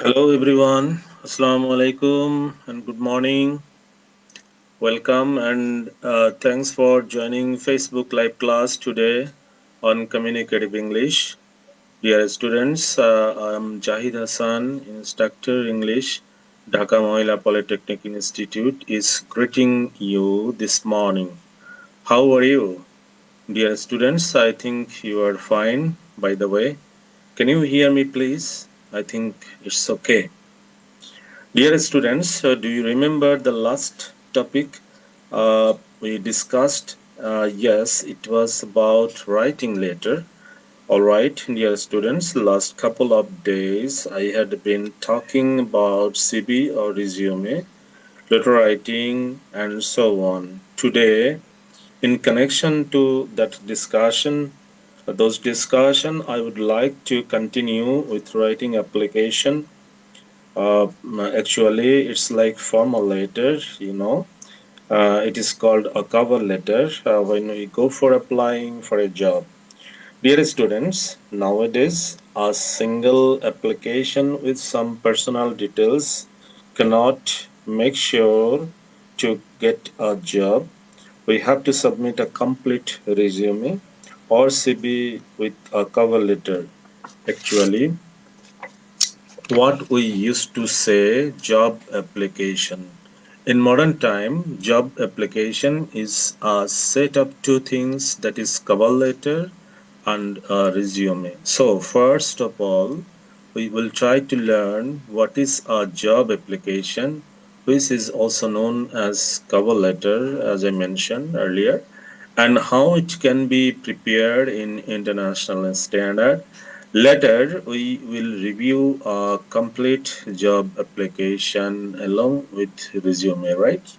Hello everyone, Assalamu alaikum and good morning. Welcome and thanks for joining Facebook live class today on Communicative English. Dear students, I am Zahid Hasan, Instructor English, Dhaka Mohila Polytechnic Institute is greeting you this morning. How are you? Dear students, I think you are fine, by the way. Can you hear me please? I think it's okay. Dear students, do you remember the last topic we discussed? Yes, it was about writing letter. All right, dear students, last couple of days I had been talking about CV or resume, letter writing, and so on. Today, in connection to that discussion, those discussion, I would like to continue with writing application. Actually, it's like formal letter, it is called a cover letter when we go for applying for a job. Dear students, nowadays a single application with some personal details cannot make sure to get a job. We have to submit a complete resume or CV with a cover letter. Actually, what we used to say job application. In modern time, job application is a set of two things, that is cover letter and a resume. So first of all, we will try to learn what is a job application, which is also known as cover letter, as I mentioned earlier, and how it can be prepared in international standard. Later, we will review a complete job application along with resume, right?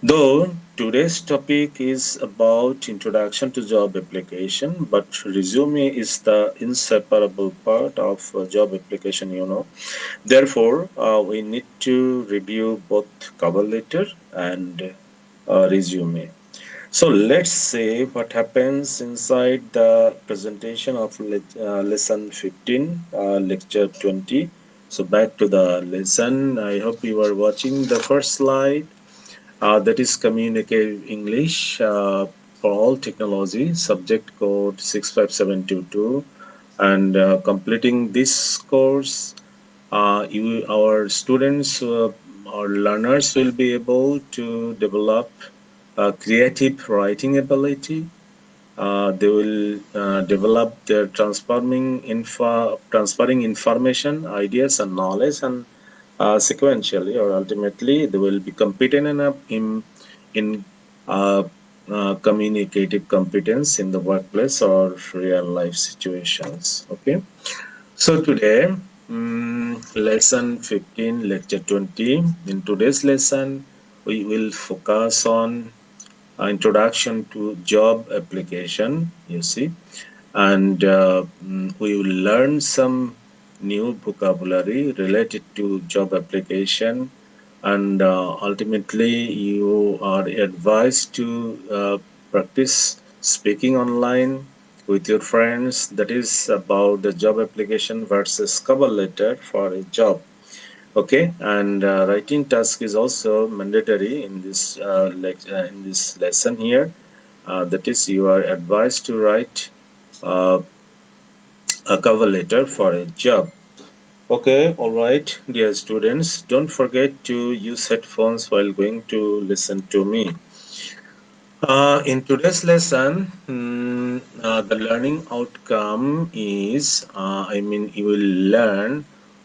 Though today's topic is about introduction to job application, but resume is the inseparable part of job application. Therefore, we need to review both cover letter and resume. So let's say what happens inside the presentation of lesson 15, lecture 20. So back to the lesson. I hope you are watching the first slide. That is Communicative English for all technology, subject code 65722. And completing this course, our students or learners will be able to develop creative writing ability. They will develop their transferring information, ideas, and knowledge, and sequentially or ultimately they will be competent enough in uh, communicative competence in the workplace or real life situations. Okay. So today, lesson 15, lecture 20. In today's lesson, we will focus on introduction to job application, you see, and we will learn some new vocabulary related to job application, and ultimately you are advised to practice speaking online with your friends, that is about the job application versus cover letter for a job. Okay, and writing task is also mandatory in this in this lesson here. That is, you are advised to write uh, a cover letter for a job. Okay, all right, dear students, don't forget to use headphones while going to listen to me. In today's lesson, the learning outcome is, you will learn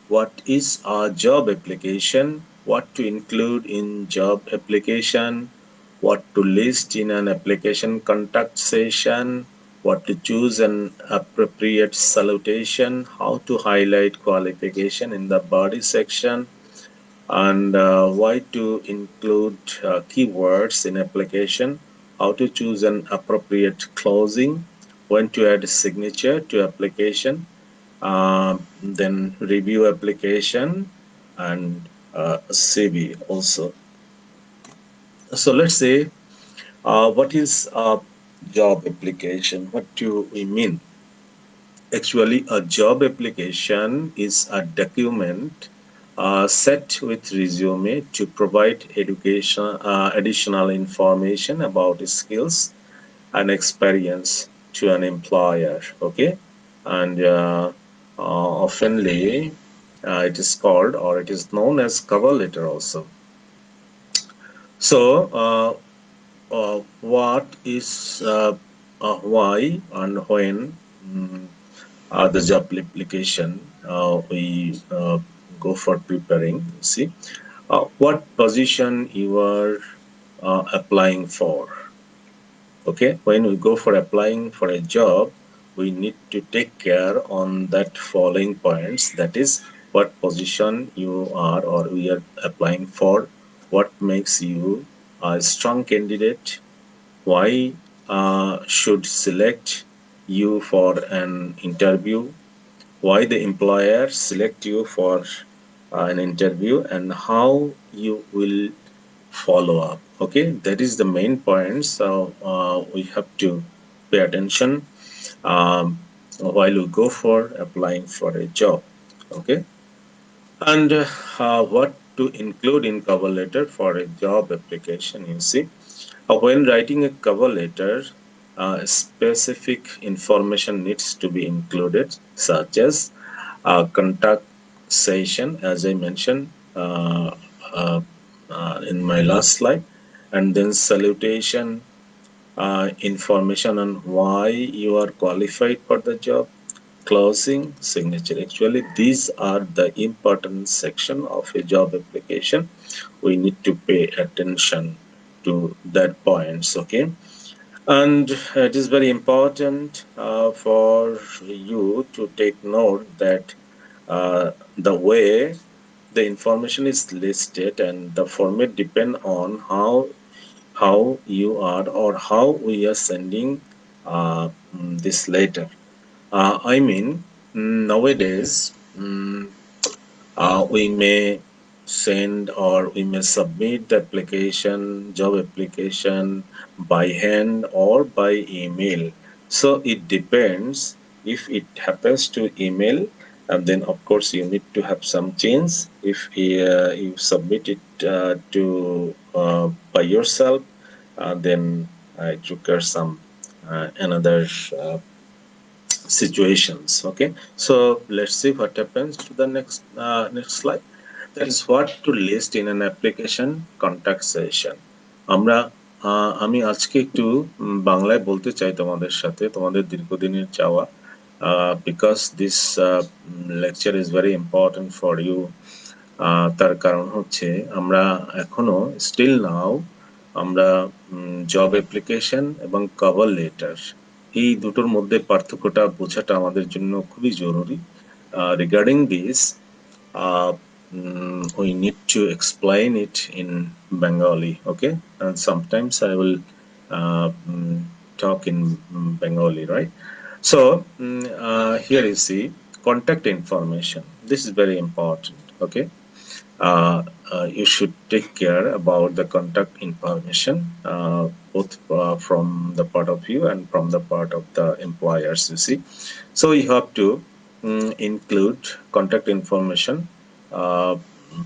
what is a job application, what to include in job application, what to list in an application contact session, what to choose an appropriate salutation, how to highlight qualification in the body section, and why to include keywords in application, how to choose an appropriate closing, when to add a signature to application, then review application, and CV also. So let's say, what is a job application? What do we mean? Actually, a job application is a document set with resume to provide education additional information about skills and experience to an employer. Okay, and oftenly it is called or it is known as cover letter also. So what is why and when the job application we go for preparing. See what position you are applying for. Okay, when we go for applying for a job, we need to take care on that following points. That is, what position you are or we are applying for, what makes you a strong candidate, why should select you for an interview, why the employer select you for an interview, and how you will follow up. Okay, that is the main point. So we have to pay attention while we go for applying for a job. Okay, and what to include in cover letter for a job application. You see, when writing a cover letter, specific information needs to be included, such as contact session, as I mentioned uh, in my last slide, and then salutation, information on why you are qualified for the job, closing, signature. Actually, these are the important section of a job application. We need to pay attention to that points. Okay, and it is very important for you to take note that the way the information is listed and the format depend on how you are or how we are sending this letter. I mean, nowadays we may send or we may submit the application, job application by hand or by email. So it depends. If it happens to email, and then of course you need to have some change. If you submit it to by yourself, then it requires some another situations. Okay, so let's see what happens to the next slide. That is what to list in an application contact session. আমরা আমি আজকে একটু বাংলায় বলতে চাই তোমাদের সাথে, তোমাদের দীর্ঘদিনের চাওয়া, because this lecture is very important for you. তার কারণ হচ্ছে আমরা এখনো স্টিল নাও আমরা জব অ্যাপ্লিকেশন এবং কভার লেটার এই দুটোর মধ্যে পার্থক্যটা বোঝাটা আমাদের জন্য খুবই জরুরি। Regarding this we need to explain it in Bengali, okay, and sometimes I will talk in Bengali, right? So here you see contact information. This is very important. Okay, you should take care about the contact information, both from the part of you and from the part of the employers. You see, so you have to include contact information uh,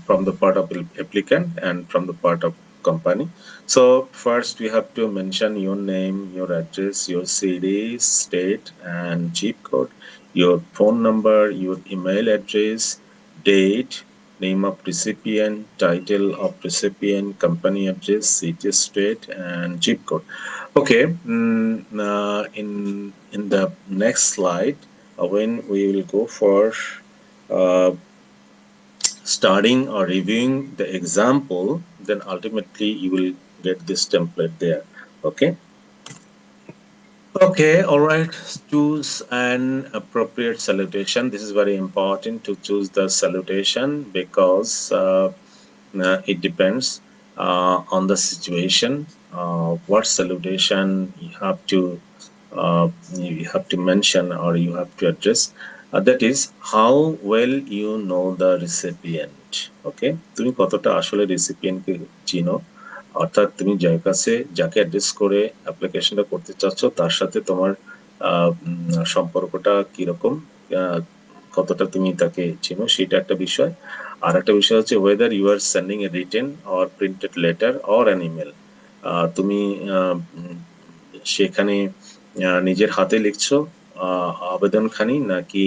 from the part of applicant and from the part of company. So first we have to mention your name, your address, your city, state and zip code, your phone number, your email address, date, name of recipient, title of recipient, company address, city, state and zip code. Okay, in the next slide, when we will go for uh, starting or reviewing the example, then ultimately you will get this template there. Okay. Okay, all right. Choose an appropriate salutation. This is very important to choose the salutation because it depends on the situation. What salutation you have to mention or you have to address. That is how well you know the recipient. Okay, তুমি কতটা আসলে রেসিপিয়েন্টকে চিনো, অর্থাৎ তুমি যার কাছে যাকে address করে অ্যাপ্লিকেশনটা করতে চাচ্ছ তার সাথে তোমার সম্পর্কটা কিরকম, কতটা তুমি তাকে চিনো সেটা একটা বিষয়। আর একটা বিষয় হচ্ছে whether you are sending a written or printed letter or an email। তুমি সেখানে নিজের হাতে লিখছো আবেদনখানি, নাকি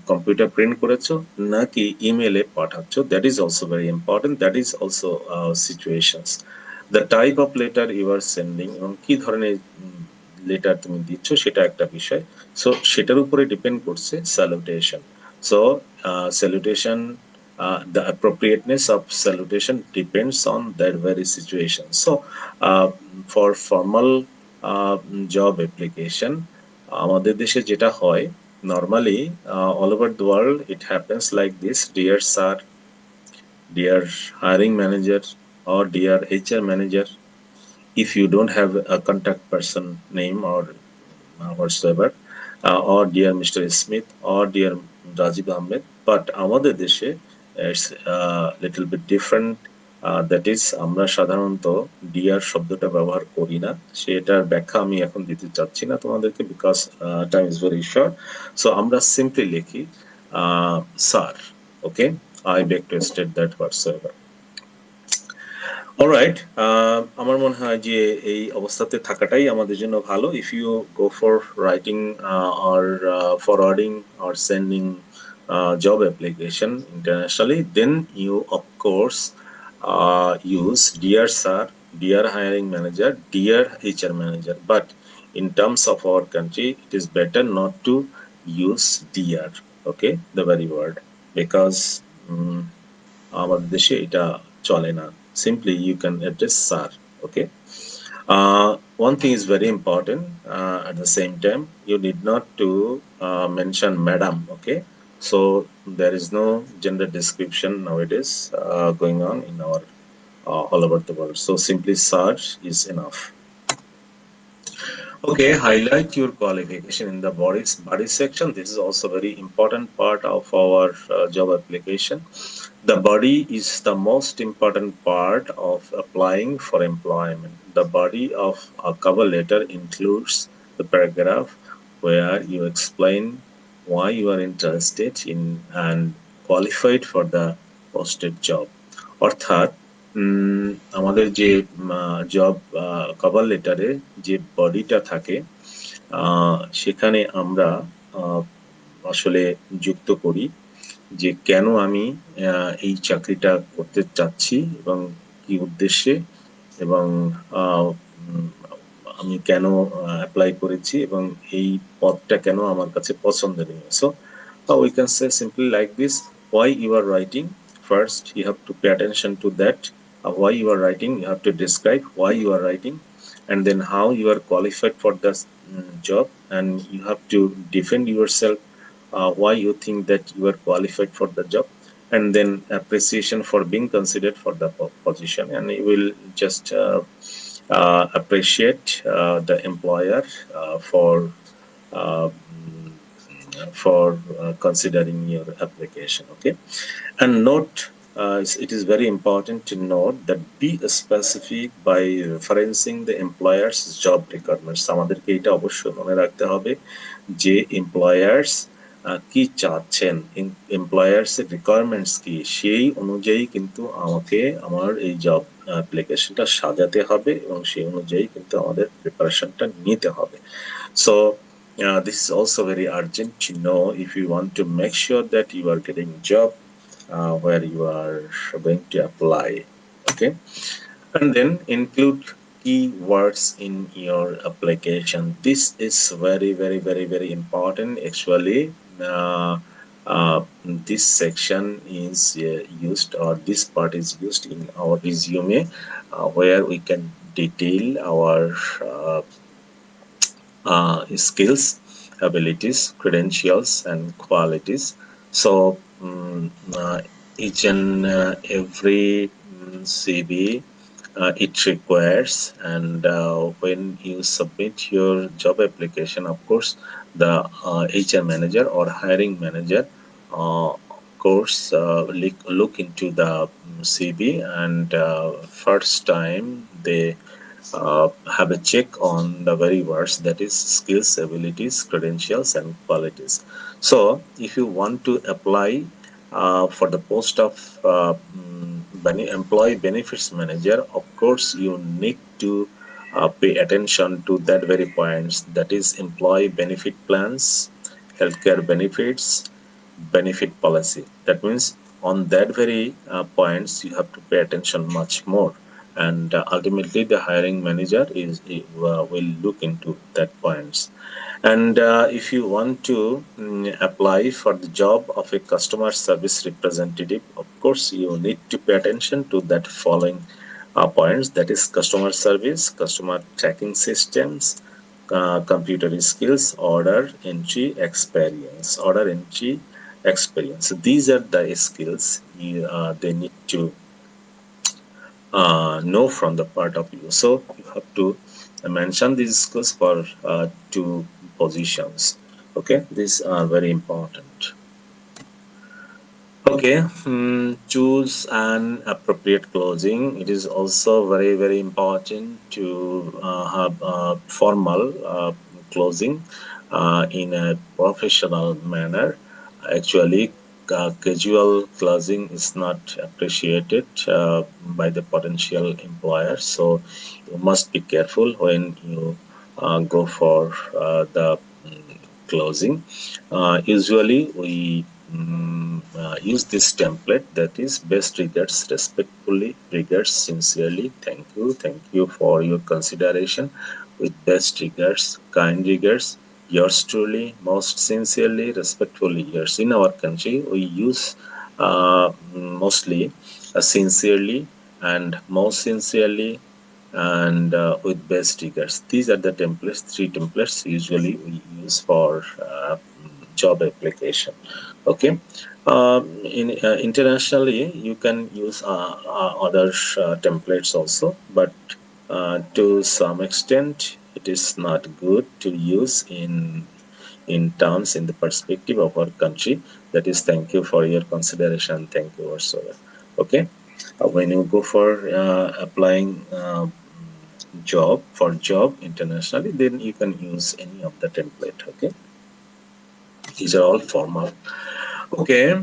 কম্পিউটার প্রিন্ট করেছো, নাকি ইমেলে পাঠাচ্ছ, that is also very important, that is also situations. The type of letter you are sending, এবং কি ধরনের লেটার তুমি দিচ্ছ সেটা একটা বিষয়। সো সেটার উপরে ডিপেন্ড করছে salutation. So salutation, the appropriateness of salutation depends on that very situation. So for formal job application, আমাদের দেশে যেটা হয় normally, all over the world it happens like this: dear sir, dear hiring manager, or dear HR manager. If you don't have a contact person name or whatsoever, or dear Mr. Smith or dear Rajib Ahmed, but আমাদের দেশে it's a little bit different. That is, আমরা সাধারণত deer শব্দটা ব্যবহার করি না। সেটার ব্যাখ্যা আমি এখন দিতে চাচ্ছি না তোমাদেরকে, because time is very short. So আমরা সিম্পলি লিখি sir. Okay, I beg two state that হোয়াটসএভার। Alright, আমার মনে হয় যে এই অবস্থাতে থাকাটাই আমাদের জন্য ভালো। If you go for writing or forwarding or sending job application internationally, then you of course use dear sir, dear hiring manager, dear HR manager. But in terms of our country, it is better not to use dear, okay, the very word, because আমাদের দেশে এটা চলে না। Simply you can address sir. Okay. One thing is very important. At the same time, you need not to mention madam. Okay. So there is no gender description nowadays going on in our all over the world. So simply sir is enough. Okay, highlight your qualification in the body section. This is also very important part of our job application. The body is the most important part of applying for employment. The body of a cover letter includes the paragraph where you explain why you are interested in and qualified for the posted job. অর্থাৎ আমাদের যে job cover লেটারে যে বডিটা থাকে সেখানে আমরা আসলে যুক্ত করি যে কেন আমি এই চাকরিটা করতে চাচ্ছি এবং কি উদ্দেশ্যে, এবং আমি কেন অ্যাপ্লাই করেছি, এবং এই পদটা কেন আমার কাছে পছন্দনীয়। So we can say simply like this: why you are writing. First you have to pay attention to that, why you are writing. You have to describe why you are writing, and then how you are qualified for the job, and you have to defend yourself why you think that you are qualified for the job, and then appreciation for being considered for the position. And you will just appreciate the employer uh, for considering your application. Okay. And note, it is very important to note that be specific by referencing the employer's job requirements. আমাদেরকে এটা অবশ্যই মনে রাখতে হবে যে employers কি চাচ্ছেন, employers এর requirements কি, সেই অনুযায়ী কিন্তু আমাকে আমার এই জব অ্যাপ্লিকেশনটা সাজাতে হবে, এবং সেই অনুযায়ী কিন্তু আমাদের প্রিপারেশনটা নিতে হবে। So this is also very urgent to know if you want to make sure that you are getting a job where you are going to apply. Okay. And then include keywords in your application. This is very, very, very, very important. Actually, this section is used, or this part is used in our resume, where we can detail our skills, abilities, credentials, and qualities. So each and every CV it requires, and when you submit your job application, of course, the HR manager or hiring manager, of course, look into the CV, and first time they have a check on the very words, that is skills, abilities, credentials, and qualities. So if you want to apply for the post of employee benefits manager, of course you need to pay attention to that very points, that is employee benefit plans, healthcare benefits, benefit policy. That means on that very points you have to pay attention much more, and ultimately the hiring manager will look into that points. And if you want to apply for the job of a customer service representative, of course you need to pay attention to that following points, that is customer service, customer tracking systems, computer skills, order entry experience. So these are the skills they need to know from the part of you. So you have to mention these skills for two positions. Okay, these are very important. Okay, choose an appropriate closing. It is also very, very important to have a formal closing in a professional manner. Actually, casual closing is not appreciated by the potential employer. So you must be careful when you go for the closing. Usually, we use this template, that is best regards, respectfully, regards, sincerely, thank you for your consideration, with best regards, kind regards, yours truly, most sincerely, respectfully yours. In our country, we use mostly sincerely and most sincerely and with best regards. These are the templates, three templates usually we use for job application. Okay. Internationally, you can use other templates also, but to some extent, it is not good to use in terms, in the perspective of our country. That is, thank you for your consideration. Thank you whatsoever. Okay. When you go for applying job internationally, then you can use any of the template. Okay. These are all formal. Okay,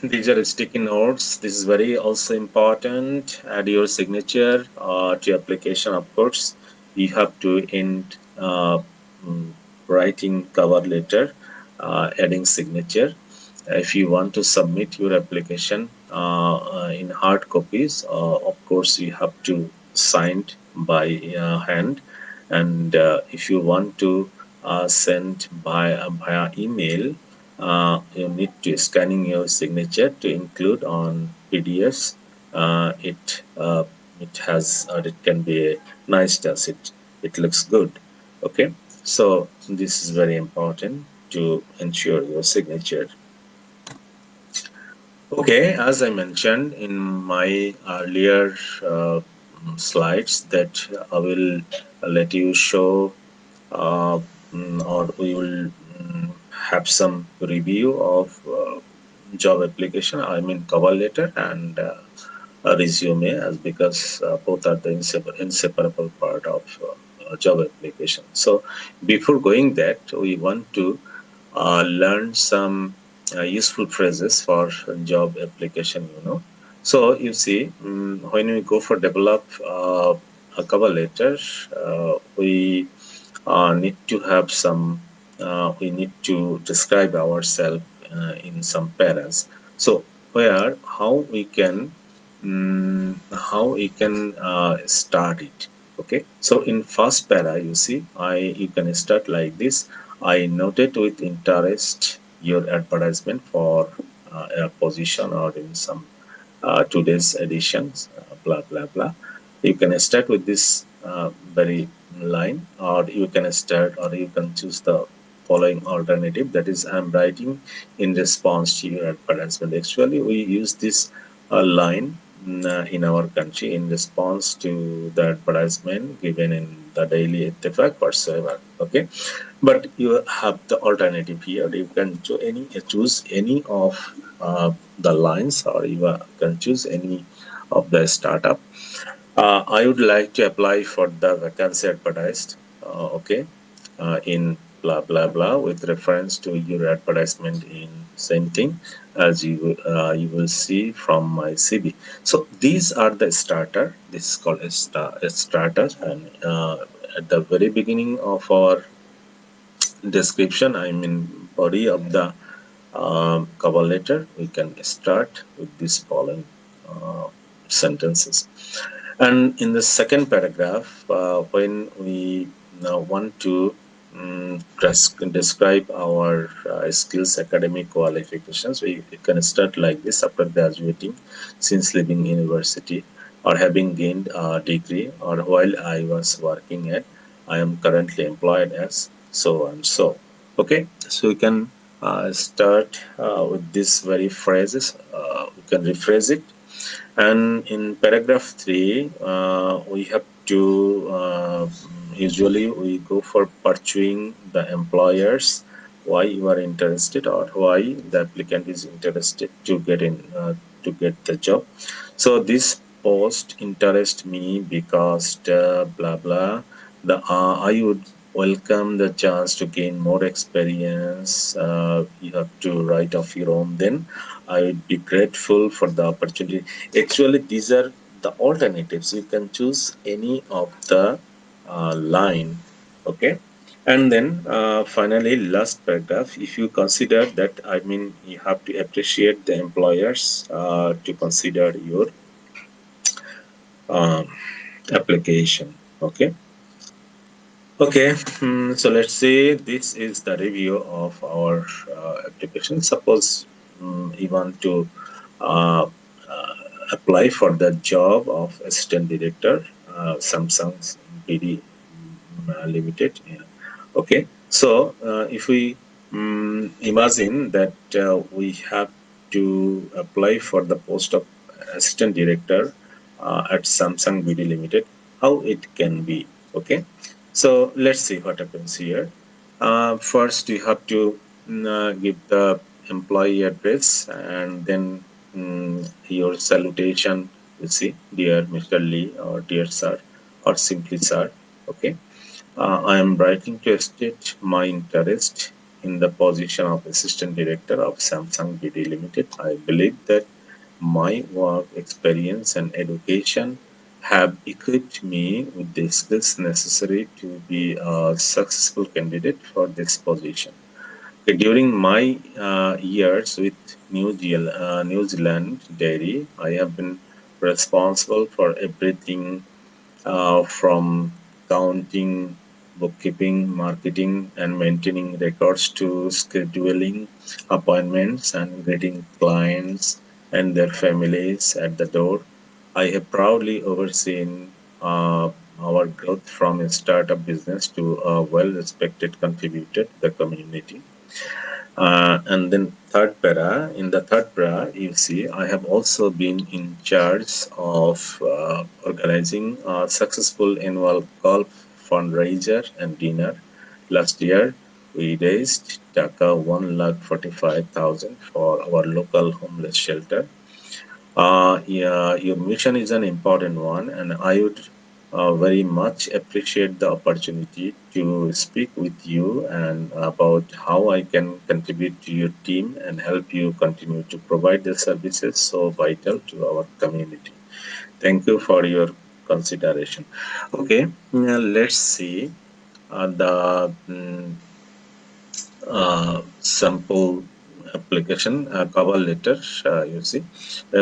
these are sticky notes. This is very also important. Add your signature to your application. Of course, you have to end mm, writing cover letter, adding signature. If you want to submit your application in hard copies, of course, you have to sign by hand. And if you want to send via email, you need to scanning your signature to include on PDFs. It has it can be a nice touch. It looks good. Okay, so this is very important to ensure your signature. Okay, as I mentioned in my earlier slides, that I will let you show or we will have some review of job application, I mean cover letter and a resume, as because both are the inseparable part of job application. So before going that, we want to learn some useful phrases for job application, So you see, when we go for develop a cover letter, we need to have some, we need to describe ourselves in some paras. So where how we can start it. Okay, so in first para, you see, you can start like this. I noted with interest your advertisement for a position or in some today's editions, blah blah blah. You can start with this very line, or you can start, or you can choose the following alternative, that is, I'm writing in response to your advertisement. Actually, we use this line in our country in response to the advertisement given in the daily Ittifaq whatsoever. Okay, but you have the alternative here. You can choose any of the lines, or you can choose any of the startup. I would like to apply for the vacancy advertised, okay, in blah blah blah with reference to your advertisement in same thing as you will see from my CV. So these are the starter. This is called a starter, and at the very beginning of our description, I mean body of the cover letter, we can start with these following uh, sentences. And in the second paragraph, when we now want to describe our skills, academic qualifications, we can start like this: after graduating, since leaving university, or having gained a degree, or while I was working at, I am currently employed as so and so. Okay, so we can start with these very phrases. We can rephrase it, and in paragraph 3, we have to usually we go for pursuing the employers why you are interested or why the applicant is interested to get in to get the job. So this post interest me because blah blah. The I would welcome the chance to gain more experience. You have to write off your own. Then I would be grateful for the opportunity. Actually, these are the alternatives. You can choose any of the line. Okay. And then finally, last paragraph, if you consider that, I mean, you have to appreciate the employers to consider your um, application. Okay. Okay. So let's say this is the review of our application. Suppose you want to uh, uh, apply for the job of assistant director, Samsung's BD Limited. Yeah. Okay, so if we imagine that we have to apply for the post of assistant director at Samsung BD Limited, how it can be. Okay, so let's see what happens here. First, you have to give the employee address, and then your salutation. You see, dear Mr. Lee, or dear sir, or simply sir. Okay, I am writing to state my interest in the position of Assistant Director of Samsung BD Limited. I believe that my work experience and education have equipped me with the skills necessary to be a successful candidate for this position. Okay, during my years with New Zealand Dairy, I have been responsible for everything from counting, bookkeeping, marketing, and maintaining records to scheduling appointments and greeting clients and their families at the door. I have proudly overseen our growth from a startup business to a well respected contributor to the community. And then in the third para, you see, I have also been in charge of organizing a successful annual golf fundraiser and dinner. Last year, we raised Dhaka 1,45,000 for our local homeless shelter. Yeah, your mission is an important one, and I would very much appreciate the opportunity to speak with you and about how I can contribute to your team and help you continue to provide the services so vital to our community. Thank you for your consideration. Okay, now let's see the sample application cover letter. You see,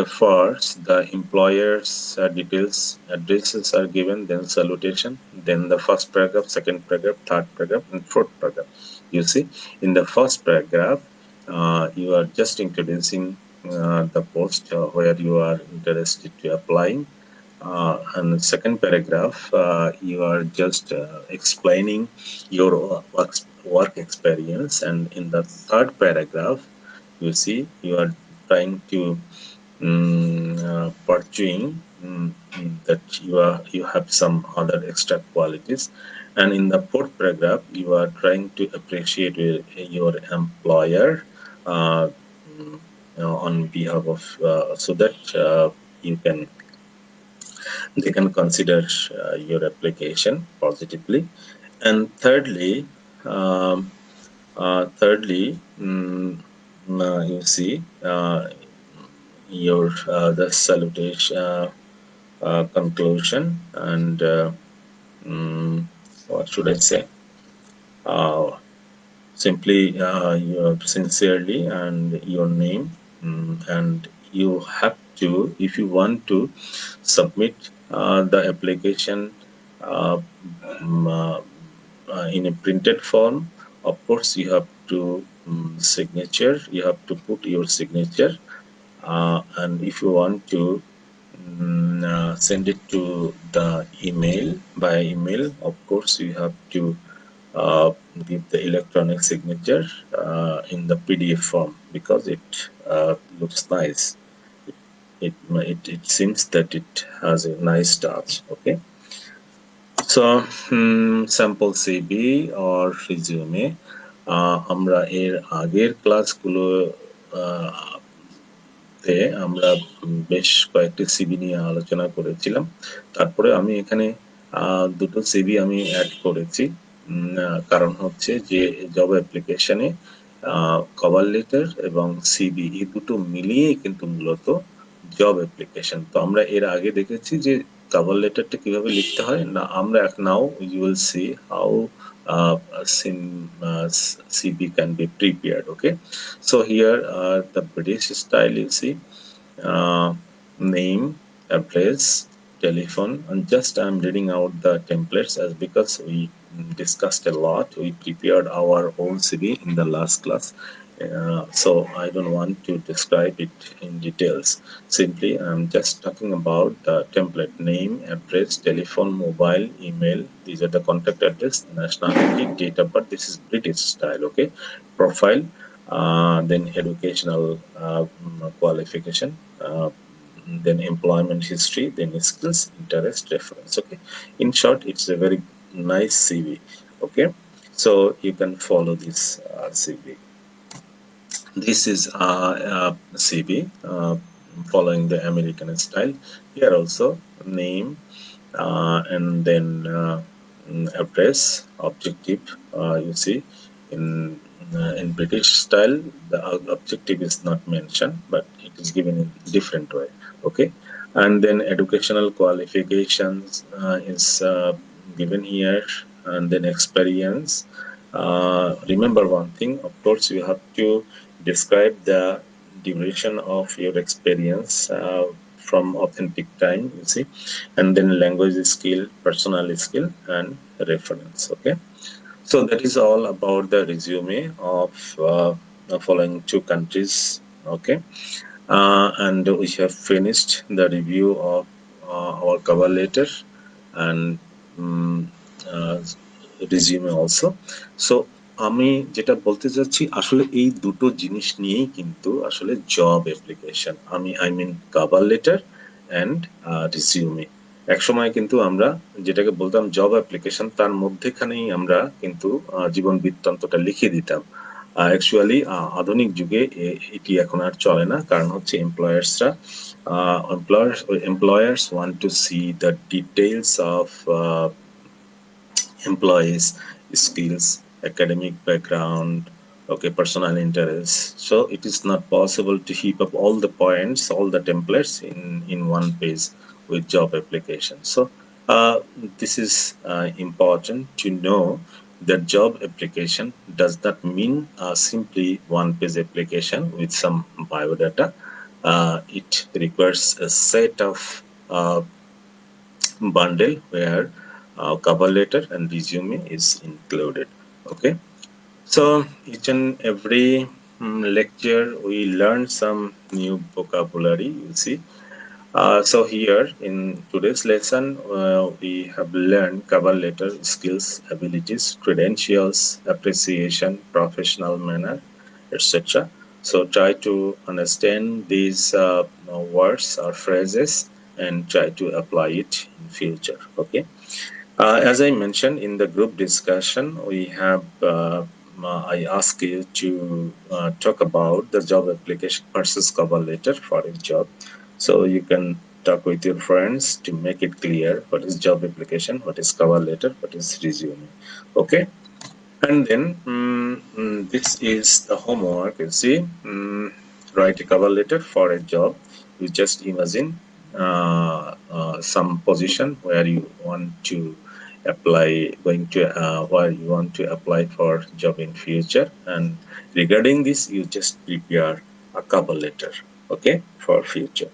first the employer's details, addresses are given, then salutation, then the first paragraph, second paragraph, third paragraph, and fourth paragraph. You see, in the first paragraph, you are just introducing the post where you are interested to applying. And the second paragraph, you are just explaining your work experience. And in the third paragraph, you see, you are trying to pursuing that you have some other extra qualities. And in the fourth paragraph, you are trying to appreciate your employer uh, on behalf of so that you can they can consider your application positively. And thirdly, um, you see your the salutation, conclusion, and what should I say? Uh, Simply your sincerely and your name, and you have to, if you want to submit the application uh, mm, uh, in a printed form. Of course, you have to signature. You have to put your signature, and if you want to send it to the email by email, of course, you have to give the electronic signature in the PDF form, because it looks nice. It seems that it has a nice touch. Okay, so sample CV or resume, আমরা এর আগের ক্লাসগুলো তে আমরা বেশ কয়েকটি CV নিয়ে আলোচনা করেছিলাম। তারপরে আমি এখানে দুটো সিভি আমি অ্যাড করেছি, কারণ হচ্ছে যে জব অ্যাপ্লিকেশনে কভার লেটার এবং সিভি এই দুটো মিলিয়েই কিন্তু মূলত জব অ্যাপ্লিকেশন। তো আমরা এর আগে দেখেছি যে কভার লেটারটা কিভাবে লিখতে হয়, না আমরা now you will see how CV can be prepared. Okay, so here the British style, you see, name, address, telephone, and just I'm reading out the templates as because we discussed a lot. We prepared our own CV in the last class. So I don't want to describe it in details. Simply, I'm just talking about the template: name, address, telephone, mobile, email. These are the contact address, nationality, date of birth. This is British style. Okay, profile, then educational qualification, then employment history, then skills, interest, reference. Okay, in short, it's a very nice CV. Okay, so you can follow this CV. This is CV following the American style. Here also name, and then address, objective. You see, in British style, the objective is not mentioned, but it is given in different way. Okay, and then educational qualifications is given here, and then experience. Remember one thing, of course, you have to describe the duration of your experience from authentic time, you see, and then language skill, personal skill, and reference. Okay, so that is all about the resume of the following two countries. Okay, and we have finished the review of our cover letter and uh, resume also. So আমি যেটা বলতে চাচ্ছি, আসলে এই দুটো জিনিস নিয়েই কিন্তু আসলে job application, I mean cover letter and resume. একসময় কিন্তু আমরা যেটাকে বলতাম জব অ্যাপ্লিকেশন, তার মধ্যেখানেই আমরা কিন্তু জীবন বৃত্তান্তটা লিখে দিতাম। অ্যাকচুয়ালি আধুনিক যুগে এটি এখন আর চলে না, কারণ হচ্ছে employers want to see the details of employees' skills, academic background, okay, personal interests. So it is not possible to heap up all the points, all the templates in one page with job application. So this is important to know that job application does not mean simply one page application with some biodata. It requires a set of bundle where cover letter and resume is included. Okay, so each and every lecture we learn some new vocabulary, you see. So here in today's lesson, we have learned cover letter, skills, abilities, credentials, appreciation, professional manner, etc. So try to understand these words or phrases and try to apply it in future. Okay. As I mentioned in the group discussion, we have I ask you to talk about the job application versus cover letter for a job. So you can talk with your friends to make it clear what is job application, what is cover letter, what is resume. Okay. And then this is the homework. You see, write a cover letter for a job. You just imagine some position where you want to apply, where you want to apply for job in future. And regarding this, you just prepare a cover letter, okay, for future.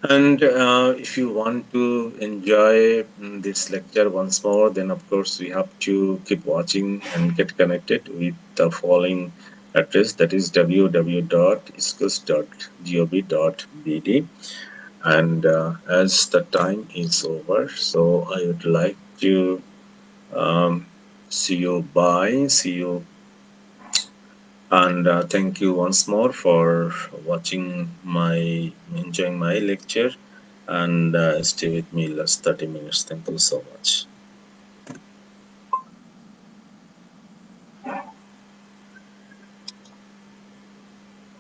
And if you want to enjoy this lecture once more, then of course we have to keep watching and get connected with the following address, that is www.iscus.gov.bd. And as the time is over, so I would like to um, see you. Bye. See you. And thank you once more for enjoying my lecture, and stay with me last 30 minutes. Thank you so much.